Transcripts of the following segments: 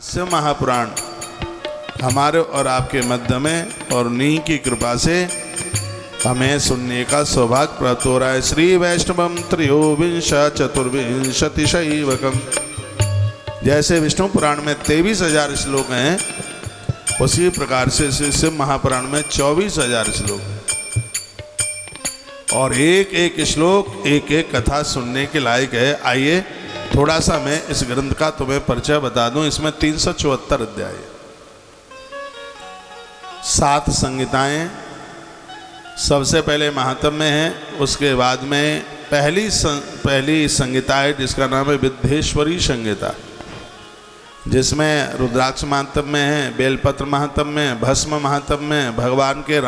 शिव महापुराण हमारे और आपके मध्य में और नी की कृपा से हमें सुनने का सौभाग्य प्राप्त हो रहा है। श्री वैष्णवम त्रयोविंश चतुर्विंशति शैवकम। जैसे विष्णु पुराण में 23,000 श्लोक हैं, उसी प्रकार से शिव महापुराण में 24,000 श्लोक हैं और एक एक श्लोक एक एक कथा सुनने के लायक है। आइए थोड़ा सा मैं इस ग्रंथ का तुम्हें परिचय बता दूं। इसमें 374 अध्याय, 7 संहिताएं। सबसे पहले महात्म्य है, उसके बाद में पहली संहिता है जिसका नाम है विद्येश्वरी संहिता, जिसमें रुद्राक्ष महात्म्य है, बेलपत्र महात्म्य है, भस्म महात्म्य है, भगवान के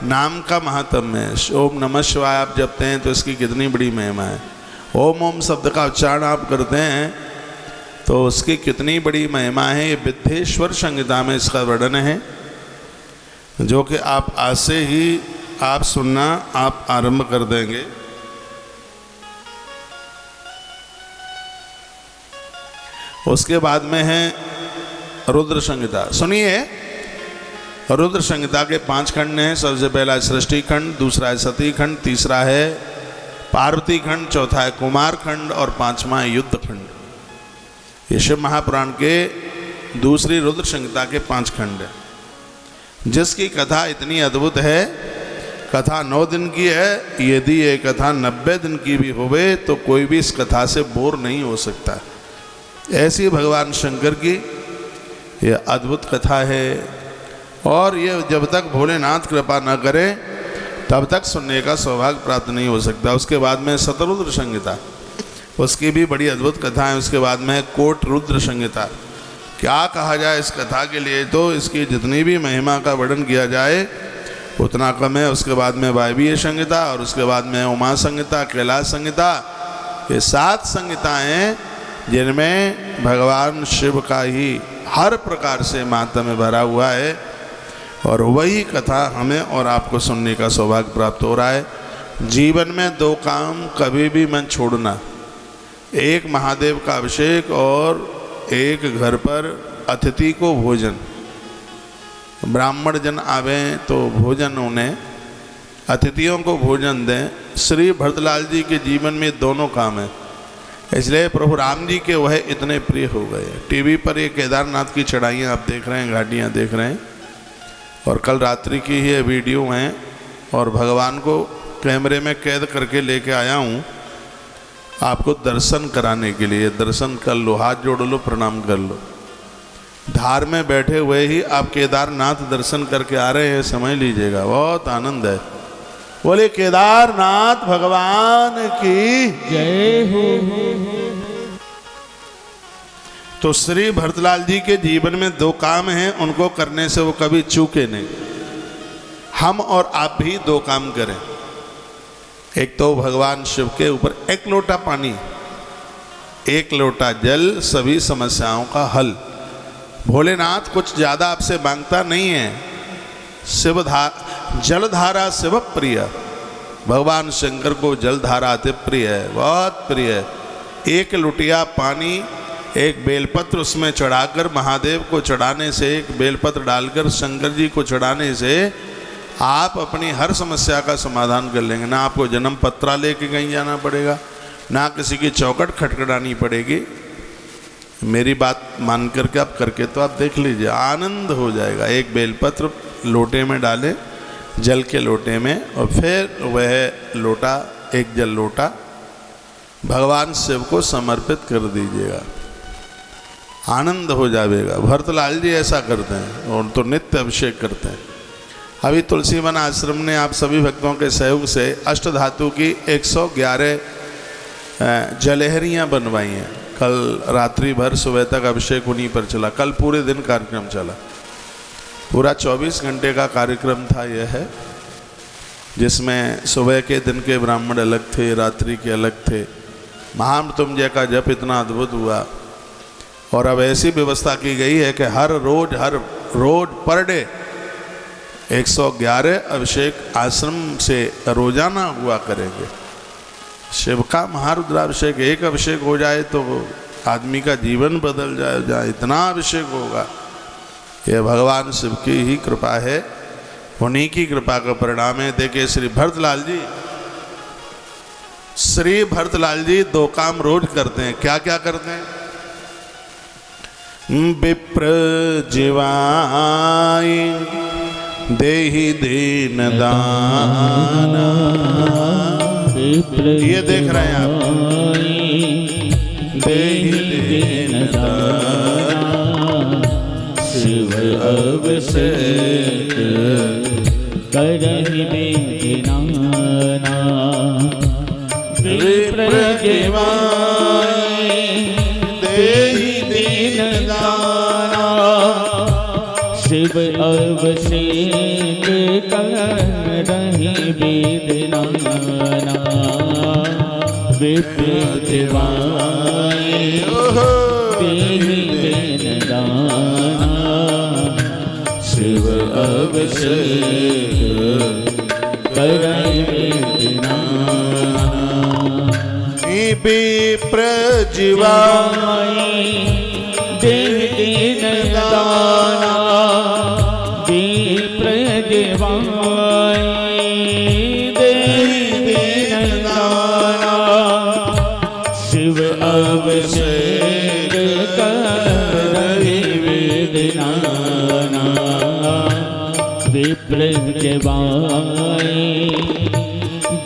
नाम का महात्म्य है। ओम नमः शिवाय आप जपते हैं तो इसकी कितनी बड़ी महिमा है। ओम ओम शब्द का उच्चारण आप करते हैं तो उसकी कितनी बड़ी महिमा है। ये विद्येश्वर संहिता में इसका वर्णन है, जो कि आप आज से ही आप सुनना आप आरंभ कर देंगे। उसके बाद में है रुद्र संहिता। सुनिए, रुद्र संहिता के 5 खंड हैं। सबसे पहला सृष्टि खंड, दूसरा है सती खंड, तीसरा है पार्वती खंड, चौथा है कुमार खंड और 5वां है युद्ध खंड। ये शिव महापुराण के दूसरी रुद्र संहिता के 5 खंड है, जिसकी कथा इतनी अद्भुत है। कथा 9 दिन की है। यदि ये कथा 90 दिन की भी होवे तो कोई भी इस कथा से बोर नहीं हो सकता। ऐसी भगवान शंकर की ये अद्भुत कथा है और ये जब तक भोलेनाथ कृपा न करे तब तक सुनने का सौभाग्य प्राप्त नहीं हो सकता। उसके बाद में शतरुद्र संहिता, उसकी भी बड़ी अद्भुत कथा है। उसके बाद में कोट रुद्र संहिता। क्या कहा जाए इस कथा के लिए, तो इसकी जितनी भी महिमा का वर्णन किया जाए उतना कम है। उसके बाद में वायवीय संहिता और उसके बाद में उमा संहिता, कैलाश संहिता। ये 7 संहिताएँ जिनमें भगवान शिव का ही हर प्रकार से माहात्म्य भरा हुआ है और वही कथा हमें और आपको सुनने का सौभाग्य प्राप्त हो रहा है। जीवन में 2 काम कभी भी मत छोड़ना, एक महादेव का अभिषेक और एक घर पर अतिथि को भोजन। ब्राह्मण जन आवे तो भोजन उन्हें, अतिथियों को भोजन दें। श्री भरतलाल जी के जीवन में दोनों काम हैं, इसलिए प्रभु राम जी के वह इतने प्रिय हो गए। टीवी पर ये केदारनाथ की चढ़ाइयाँ आप देख रहे हैं, घाटियाँ देख रहे हैं, और कल रात्रि की ही वीडियो हैं और भगवान को कैमरे में कैद करके लेके आया हूँ आपको दर्शन कराने के लिए। दर्शन कर लो, हाथ जोड़ लो, प्रणाम कर लो। धार में बैठे हुए ही आप केदारनाथ दर्शन करके आ रहे हैं, समझ लीजिएगा, बहुत आनंद है। बोले केदारनाथ भगवान की जय हो। तो श्री भरतलाल जी के जीवन में 2 काम हैं, उनको करने से वो कभी चूके नहीं। हम और आप भी 2 काम करें। एक तो भगवान शिव के ऊपर 1 लोटा पानी, 1 लोटा जल, सभी समस्याओं का हल। भोलेनाथ कुछ ज़्यादा आपसे मांगता नहीं है। जलधारा शिव प्रिय, भगवान शंकर को जलधारा अति प्रिय है, बहुत प्रिय है। 1 लुटिया पानी, 1 बेलपत्र उसमें चढ़ाकर महादेव को चढ़ाने से, 1 बेलपत्र डालकर शंकर जी को चढ़ाने से आप अपनी हर समस्या का समाधान कर लेंगे। ना आपको जन्म पत्रा लेके कहीं जाना पड़ेगा, ना किसी की चौखट खटखटानी पड़ेगी। मेरी बात मान करके आप करके तो आप देख लीजिए, आनंद हो जाएगा। 1 बेलपत्र लोटे में डालें, जल के लोटे में, और फिर वह लोटा, 1 जल लोटा भगवान शिव को समर्पित कर दीजिएगा, आनंद हो जाएगा। भरतलाल जी ऐसा करते हैं और तो नित्य अभिषेक करते हैं। अभी तुलसी वन आश्रम ने आप सभी भक्तों के सहयोग से अष्टधातु की 111 जलहरियाँ बनवाई हैं। कल रात्रि भर सुबह तक अभिषेक उन्हीं पर चला। कल पूरे दिन कार्यक्रम चला, पूरा 24 घंटे का कार्यक्रम था यह है, जिसमें सुबह के दिन के ब्राह्मण अलग थे, रात्रि के अलग थे। महामृत्युंजय का जप इतना अद्भुत हुआ और अब ऐसी व्यवस्था की गई है कि हर रोज पर डे 111 अभिषेक आश्रम से रोजाना हुआ करेंगे। शिव का महारुद्राभिषेक, 1 अभिषेक हो जाए तो आदमी का जीवन बदल जाए, जहाँ इतना अभिषेक होगा। यह भगवान शिव की ही कृपा है, उन्हीं की कृपा का परिणाम है। देखिए श्री भरतलाल जी 2 काम रोज करते हैं। क्या क्या करते हैं? विप्र जीवाय देहि दीन दाना, ये देख रहे हैं आप, देहि दीन दाना, शिव अभिषेक करहि दीनाना। विप्र जीवाय देहि दीन दाना, शिव अभिषेक करहि दीनाना। विप्र जीवाय देहि दीनाना, शिव अभिषेक करहि दीनाना। विप्र जीवाय देहि दीनाना, विप्र जीवाय देहि दीनाना, शिव अभिषेक करहि दीनाना। विप्र जीवाय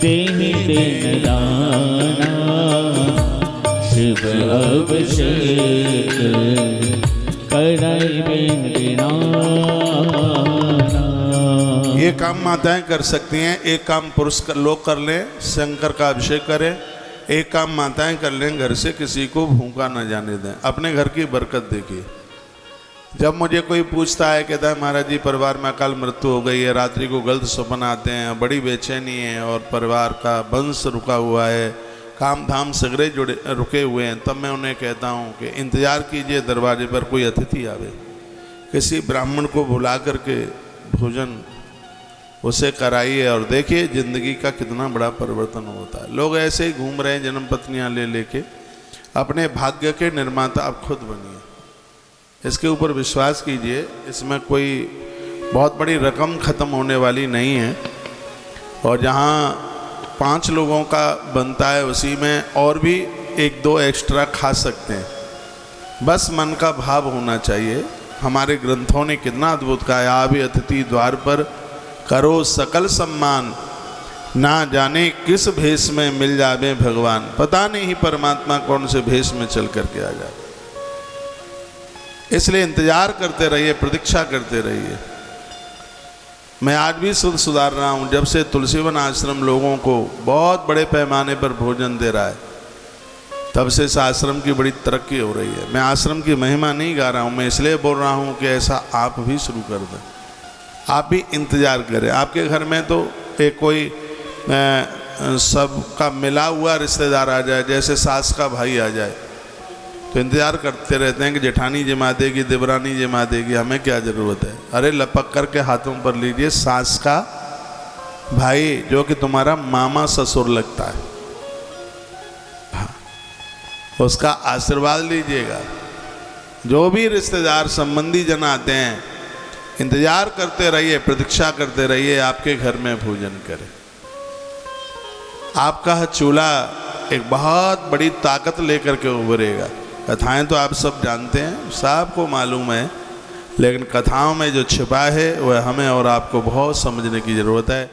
देहि दीनाना, शिव अभिषेक करहि दीनाना। ये काम माताएं कर सकती हैं, एक काम पुरुष लोग कर लें, शंकर का अभिषेक करें। एक काम माताएं कर लें, घर से किसी को भूखा न जाने दें। अपने घर की बरकत देखिए। जब मुझे कोई पूछता है, कहता है महाराज जी परिवार में अकाल मृत्यु हो गई है, रात्रि को गलत सपन आते हैं, बड़ी बेचैनी है और परिवार का वंश रुका हुआ है, काम धाम सगरे रुके हुए हैं, तब मैं उन्हें कहता हूँ कि इंतज़ार कीजिए, दरवाजे पर कोई अतिथि आवे, किसी ब्राह्मण को बुला करके भोजन उसे कराइए और देखिए ज़िंदगी का कितना बड़ा परिवर्तन होता है। लोग ऐसे ही घूम रहे हैं जन्म पत्नियाँ ले लेके। अपने भाग्य के निर्माता आप खुद बनिए, इसके ऊपर विश्वास कीजिए। इसमें कोई बहुत बड़ी रकम ख़त्म होने वाली नहीं है, और जहाँ 5 लोगों का बनता है उसी में और भी 1-2 एक्स्ट्रा खा सकते हैं। बस मन का भाव होना चाहिए। हमारे ग्रंथों ने कितना अद्भुत कहा है, आवे अतिथि द्वार पर करो सकल सम्मान, ना जाने किस भेष में मिल जावे भगवान। पता नहीं परमात्मा कौन से भेष में चल करके आ जाए। इसलिए इंतजार करते रहिए, प्रतीक्षा करते रहिए। मैं आज भी सुधार रहा हूँ, जब से तुलसीवन आश्रम लोगों को बहुत बड़े पैमाने पर भोजन दे रहा है, तब से इस आश्रम की बड़ी तरक्की हो रही है। मैं आश्रम की महिमा नहीं गा रहा हूँ, मैं इसलिए बोल रहा हूँ कि ऐसा आप भी शुरू कर दें। आप भी इंतज़ार करें। आपके घर में तो एक कोई सबका मिला हुआ रिश्तेदार आ जाए, जैसे सास का भाई आ जाए, तो इंतज़ार करते रहते हैं कि जेठानी जमा देगी, देवरानी जमा देगी, हमें क्या ज़रूरत है। अरे लपक करके हाथों पर लीजिए सास का भाई, जो कि तुम्हारा मामा ससुर लगता है, उसका आशीर्वाद लीजिएगा। जो भी रिश्तेदार संबंधी जन आते हैं, इंतज़ार करते रहिए, प्रतीक्षा करते रहिए, आपके घर में भोजन करें। आपका चूल्हा एक बहुत बड़ी ताकत लेकर के उभरेगा। कथाएं तो आप सब जानते हैं, सबको मालूम है, लेकिन कथाओं में जो छिपा है वह हमें और आपको बहुत समझने की ज़रूरत है।